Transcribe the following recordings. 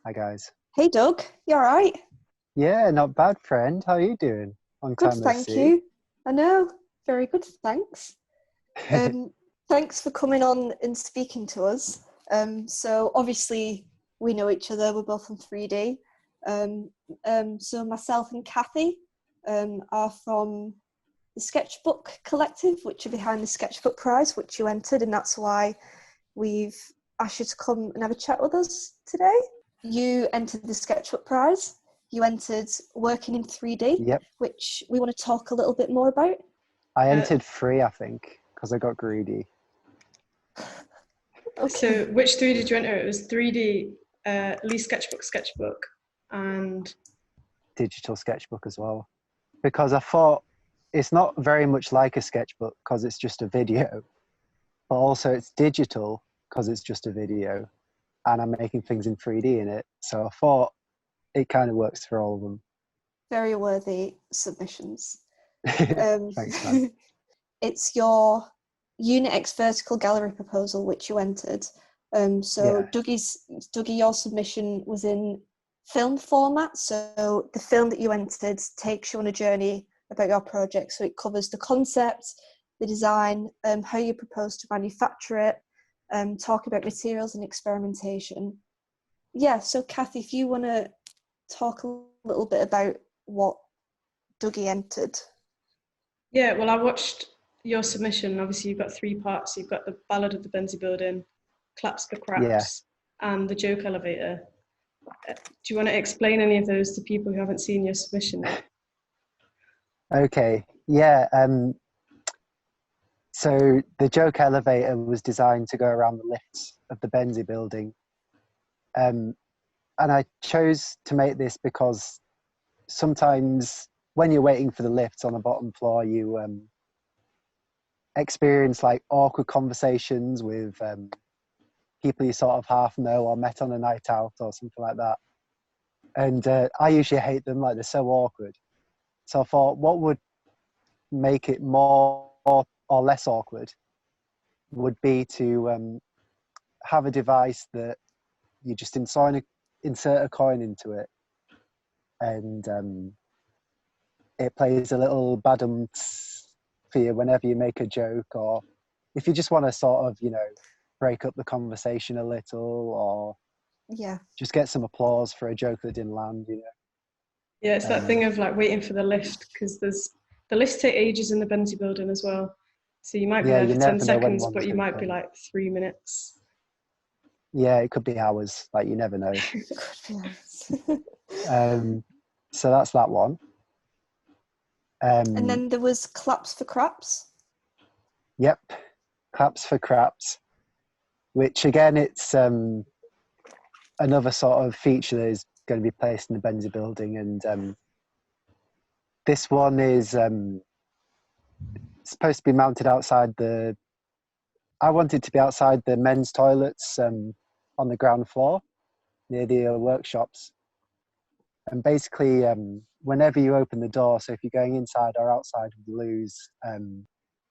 Hi guys. Hey Doug, you alright? Yeah, not bad, friend. How are you doing? Long Good, time no thank see. you. I know, very good, thanks. Um, Thanks for coming on and speaking to us. So obviously we know each other, we're both from 3D. So myself and Kathy are from the Sketchbook Collective, which are behind the Sketchbook Prize, which you entered, and that's why we've asked you to come and have a chat with us today. You entered the Sketchbook Prize. You entered working in 3D, Yep. which we want to talk a little bit more about. I Uh, entered free, I think, because I got greedy. So Okay. which three did you enter? It was 3D, Lee Sketchbook, and Digital sketchbook as well. Because I thought it's not very much like a sketchbook because it's just a video, but also it's digital because it's just a video and I'm making things in 3D in it. So I thought it kind of works for all of them. Very worthy submissions. Thanks, man. It's your Unit X vertical gallery proposal, which you entered. So Yeah. Dougie, your submission was in film format. So the film that you entered takes you on a journey about your project. So it covers the concept, the design, how you propose to manufacture it, talk about materials and experimentation. Yeah, so Kathy, if you want to talk a little bit about what Dougie entered. yeah. Well, I watched your submission. Obviously, you've got three parts. You've got the Ballad of the Benzie Building, Claps for Yeah. Craps, and the Joke Elevator. Do you want to explain any of those to people who haven't seen your submission yet? Okay. Yeah. So the joke elevator was designed to go around the lifts of the Benzie building. And I chose to make this because sometimes when you're waiting for the lifts on the bottom floor, you experience like awkward conversations with people you sort of half know or met on a night out or something like that. And I usually hate them, like they're so awkward. So I thought, what would make it more or less awkward would be to have a device that you just insert a coin into it, and it plays a little badums for you whenever you make a joke, or if you just want to sort of, break up the conversation a little, or Yeah. just get some applause for a joke that didn't land. Yeah, it's that thing of like waiting for the lift because the lifts take ages in the Benzie Building as well. So you might be Yeah, there you for 10 never know when seconds, one's but you going to might be come. like 3 minutes. Yeah, it could be hours. Like you never know. Could be honest. So that's that one. And then there was Claps for Craps. Yep, claps for craps, which again, it's another sort of feature that is going to be placed in the Benzie building. And this one is supposed to be mounted outside I want it to be outside the men's toilets on the ground floor near the workshops. And basically, whenever you open the door, so if you're going inside or outside of the loos,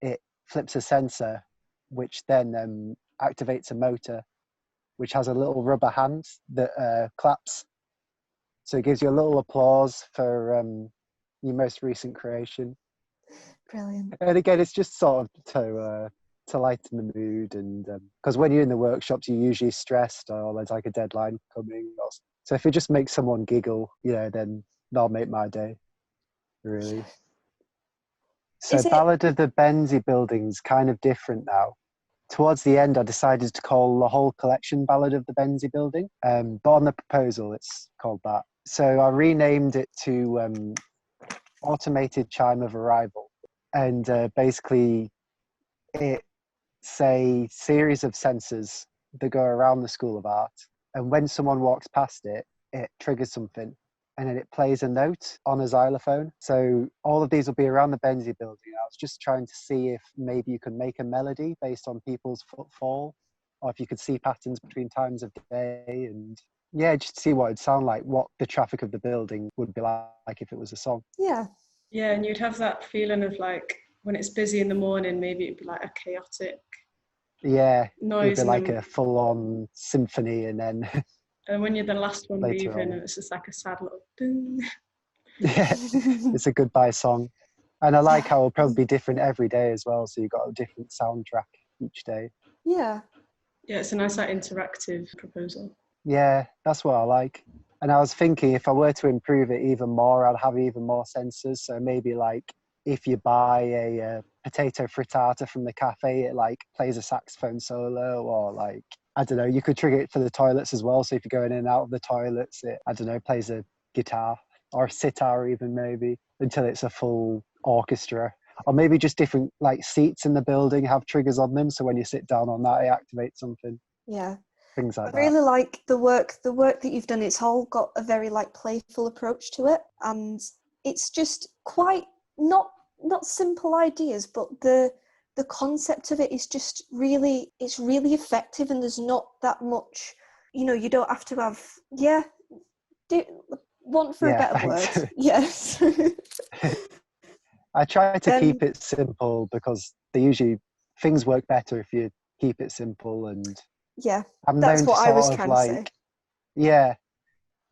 it flips a sensor, which then activates a motor, which has a little rubber hand that claps. So it gives you a little applause for your most recent creation. Brilliant. And again, it's just sort of to lighten the mood, and because when you're in the workshops, you're usually stressed or there's like a deadline coming. So if it just makes someone giggle, then that'll make my day, really. So Is it? Ballad of the Benzie Building's kind of different now. Towards the end, I decided to call the whole collection Ballad of the Benzie Building, but on the proposal, it's called that. So I renamed it to Automated Chime of Arrival, and basically it's a series of sensors that go around the School of Art, and when someone walks past it, it triggers something, and then it plays a note on a xylophone. So all of these will be around the Benzie building. I was just trying to see if maybe you could make a melody based on people's footfall, or if you could see patterns between times of day, and yeah, just see what it'd sound like, what the traffic of the building would be like if it was a song. Yeah. Yeah, and you'd have that feeling of like when it's busy in the morning, maybe it'd be like a chaotic Yeah, it would noise be and like then a full-on symphony, and then And when you're the last one later leaving, on. and it's just like a sad little ding. Yeah, it's a goodbye song. And I like how it'll probably be different every day as well. So you've got a different soundtrack each day. Yeah. Yeah, it's a nice like interactive proposal. Yeah, that's what I like. And I was thinking if I were to improve it even more, I'd have even more sensors. So maybe like if you buy a potato frittata from the cafe, it like plays a saxophone solo, or like, I don't know, you could trigger it for the toilets as well. So if you're going in and out of the toilets, it, I don't know, plays a guitar or a sitar even maybe until it's a full orchestra. Or maybe just different like seats in the building have triggers on them. So when you sit down on that, it activates something. Yeah. Things like I that. really like the work that you've done. It's all got a very like playful approach to it, and it's just quite not simple ideas, but the concept of it is just really, it's really effective, and there's not that much, you don't have to have want for a Yeah, better thanks. word. Yes. I try to keep it simple because things work better if you keep it simple, and Yeah, I'm that's known to what I was sort of trying to say. like, yeah,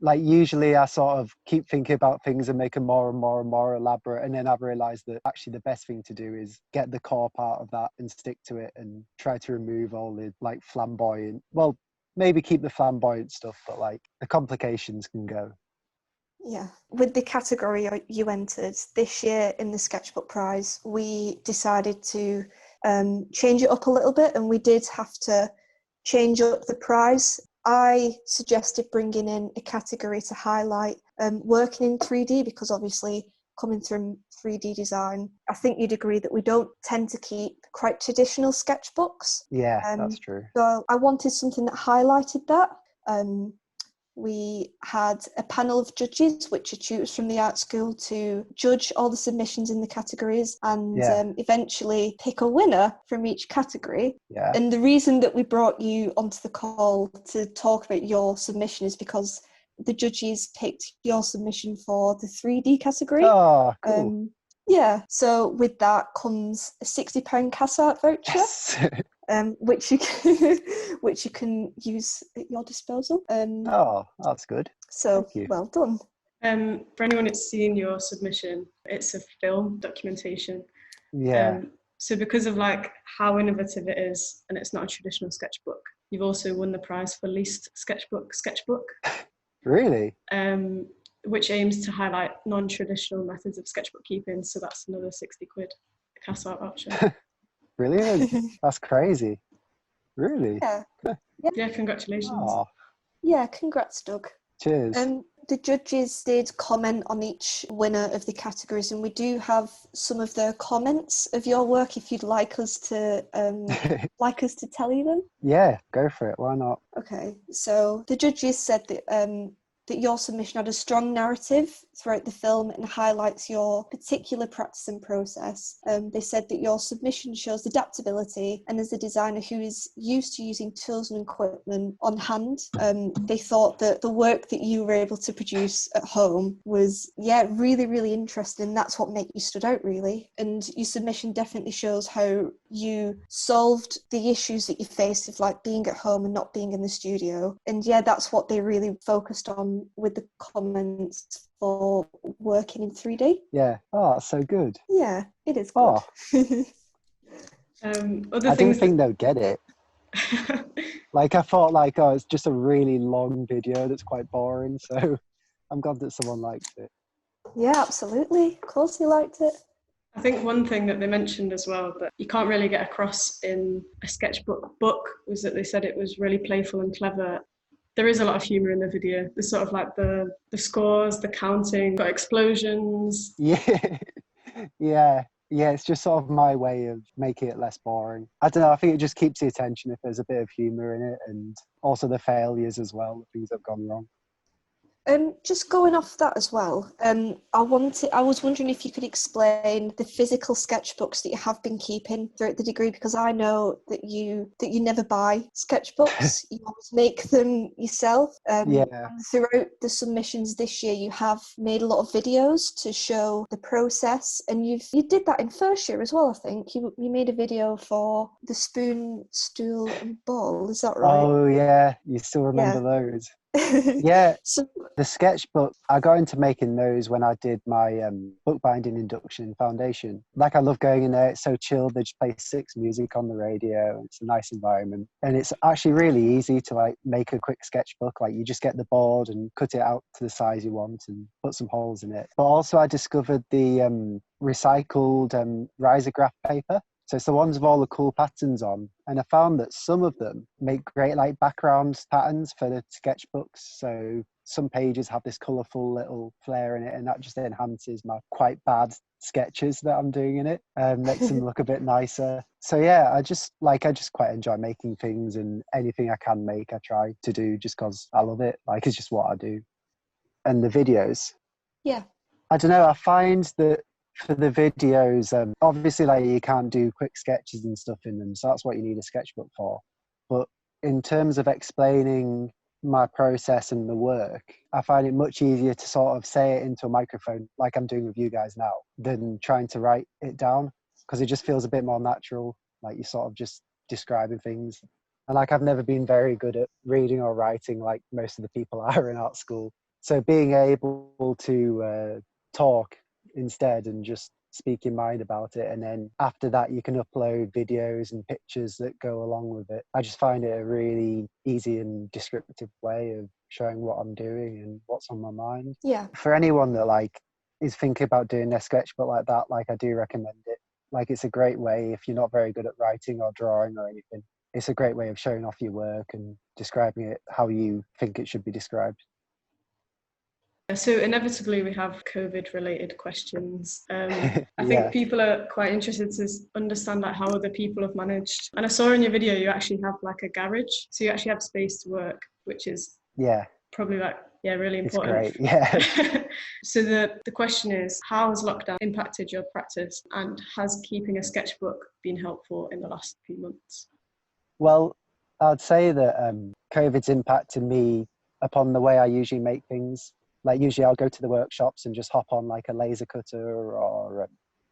like usually I sort of keep thinking about things and make them more and more and more elaborate, and then I've realised that actually the best thing to do is get the core part of that and stick to it and try to remove all the like flamboyant, well, maybe keep the flamboyant stuff, but like the complications can go. Yeah, with the category you entered this year in the Sketchbook Prize, we decided to change it up a little bit, and we did have to change up the prize. I suggested bringing in a category to highlight working in 3D, because obviously coming from 3D design, I think you'd agree that we don't tend to keep quite traditional sketchbooks. Yeah, that's true. So I wanted something that highlighted that. We had a panel of judges, which are tutors from the art school, to judge all the submissions in the categories and eventually pick a winner from each category. Yeah. And the reason that we brought you onto the call to talk about your submission is because the judges picked your submission for the 3D category. Oh, cool. Yeah, so with that comes a £60 CASART voucher. Yes. Which you can use at your disposal. Oh, that's good. So Thank you. well done. For anyone that's seen your submission, it's a film documentation. Yeah. So because of like how innovative it is, and it's not a traditional sketchbook, you've also won the prize for least sketchbook. Really? Which aims to highlight non-traditional methods of sketchbook keeping. So that's another £60 CASART voucher. Brilliant. That's crazy. Really? Yeah, congratulations. Oh, Yeah, congrats, Doug. cheers. The judges did comment on each winner of the categories, and we do have some of their comments of your work if you'd like us to tell you them. Yeah, go for it. Why not? Okay, so the judges said that your submission had a strong narrative throughout the film and highlights your particular practice and process. They said that your submission shows adaptability, and as a designer who is used to using tools and equipment on hand, they thought that the work that you were able to produce at home was, really, really interesting. And that's what made you stood out, really. And your submission definitely shows how you solved the issues that you faced of like being at home and not being in the studio. And that's what they really focused on with the comments for working in 3D. Yeah. Oh, that's so good. Yeah, it is good. I didn't think they'd get it. Like, I thought, like, oh, it's just a really long video that's quite boring. So I'm glad that someone liked it. Yeah, absolutely. Of course he liked it. I think one thing that they mentioned as well that you can't really get across in a sketchbook book was that they said it was really playful and clever. There is a lot of humour in the video. There's sort of like the scores, the counting, got explosions. Yeah. Yeah. It's just sort of my way of making it less boring. I don't know. I think it just keeps the attention if there's a bit of humour in it, and also the failures as well, the things that have gone wrong. Just going off that as well, I was wondering if you could explain the physical sketchbooks that you have been keeping throughout the degree, because I know that you never buy sketchbooks. You always make them yourself. And throughout the submissions this year, you have made a lot of videos to show the process, and you did that in first year as well. I think you made a video for the spoon, stool, and ball. Is that right? Oh yeah, you still remember those? Yeah, So, the sketchbook, I got into making those when I did my bookbinding induction in foundation. Like, I love going in there. It's so chilled. They just play six music on the radio. It's a nice environment. And it's actually really easy to like make a quick sketchbook. Like, you just get the board and cut it out to the size you want and put some holes in it. But also I discovered the recycled risograph paper. So it's the ones with all the cool patterns on. And I found that some of them make great like background patterns for the sketchbooks. So some pages have this colourful little flair in it, and that just enhances my quite bad sketches that I'm doing in it and makes them look a bit nicer. So yeah, I just quite enjoy making things, and anything I can make I try to do just because I love it. Like, it's just what I do. And the videos, yeah. I don't know, I find that for the videos, obviously, like, you can't do quick sketches and stuff in them, so that's what you need a sketchbook for. But in terms of explaining my process and the work, I find it much easier to sort of say it into a microphone, like I'm doing with you guys now, than trying to write it down, because it just feels a bit more natural, like you're sort of just describing things. And like, I've never been very good at reading or writing like most of the people are in art school. So being able to talk instead and just speak your mind about it, and then after that you can upload videos and pictures that go along with it. I just find it a really easy and descriptive way of showing what I'm doing and what's on my mind. Yeah. For anyone that like is thinking about doing their sketchbook like that, like, I do recommend it. Like, it's a great way if you're not very good at writing or drawing or anything. It's a great way of showing off your work and describing it how you think it should be described. So inevitably we have COVID-related questions. I Yeah. think people are quite interested to understand like how other people have managed. And I saw in your video you actually have like a garage, so you actually have space to work, which is Yeah, probably like really it's important. great. Yeah. So the question is, how has lockdown impacted your practice, and has keeping a sketchbook been helpful in the last few months? Well, I'd say that COVID's impacted me upon the way I usually make things. Like, usually I'll go to the workshops and just hop on like a laser cutter or a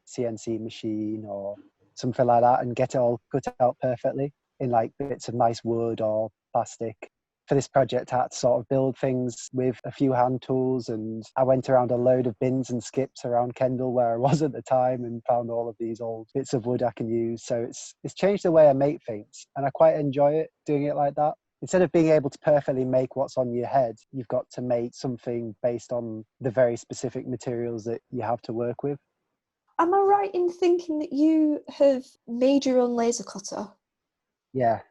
CNC machine or something like that and get it all cut out perfectly in like bits of nice wood or plastic. For this project, I had to sort of build things with a few hand tools, and I went around a load of bins and skips around Kendal where I was at the time and found all of these old bits of wood I can use. So it's changed the way I make things, and I quite enjoy it doing it like that. Instead of being able to perfectly make what's on your head, you've got to make something based on the very specific materials that you have to work with. Am I right in thinking that you have made your own laser cutter? Yeah.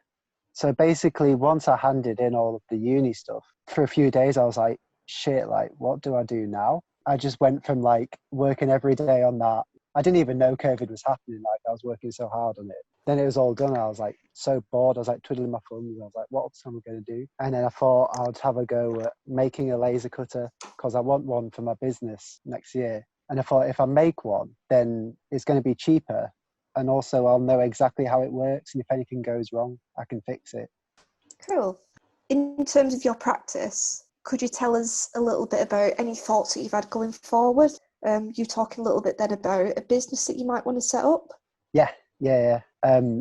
So basically, once I handed in all of the uni stuff, for a few days I was like, shit, like, what do I do now? I just went from like working every day on that. I didn't even know COVID was happening. Like, I was working so hard on it. Then it was all done. I was like so bored. I was like twiddling my thumbs. I was like, what else am I going to do? And then I thought I'd have a go at making a laser cutter because I want one for my business next year. And I thought, if I make one, then it's going to be cheaper. And also I'll know exactly how it works. And if anything goes wrong, I can fix it. Cool. In terms of your practice, could you tell us a little bit about any thoughts that you've had going forward? You talking a little bit then about a business that you might want to set up? Yeah.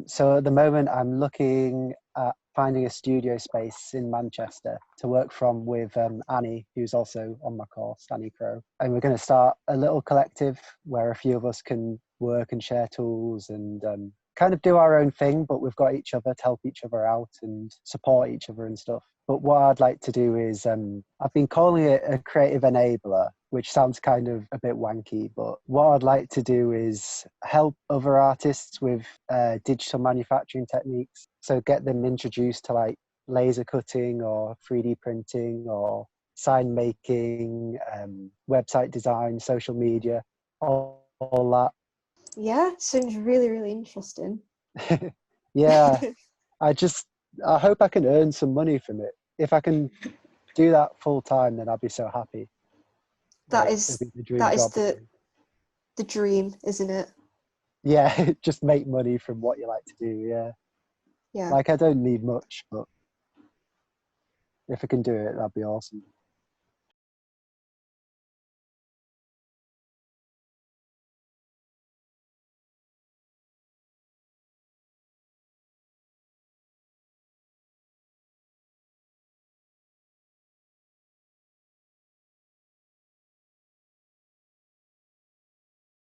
So at the moment, I'm looking at finding a studio space in Manchester to work from with Annie, who's also on my course, Annie Crow. And we're going to start a little collective where a few of us can work and share tools and kind of do our own thing, but we've got each other to help each other out and support each other and stuff. But what I'd like to do is, I've been calling it a creative enabler, which sounds kind of a bit wanky, but what I'd like to do is help other artists with digital manufacturing techniques. So get them introduced to like laser cutting or 3D printing or sign making, website design, social media, all that. Yeah, sounds really, really interesting. Yeah, I hope I can earn some money from it. If I can do that full time, then I'll be so happy. That It'd is be the dream that is job, really. the dream, isn't it? Yeah, just make money from what you like to do. Yeah, Yeah. like, I don't need much, but if I can do it, that'd be awesome.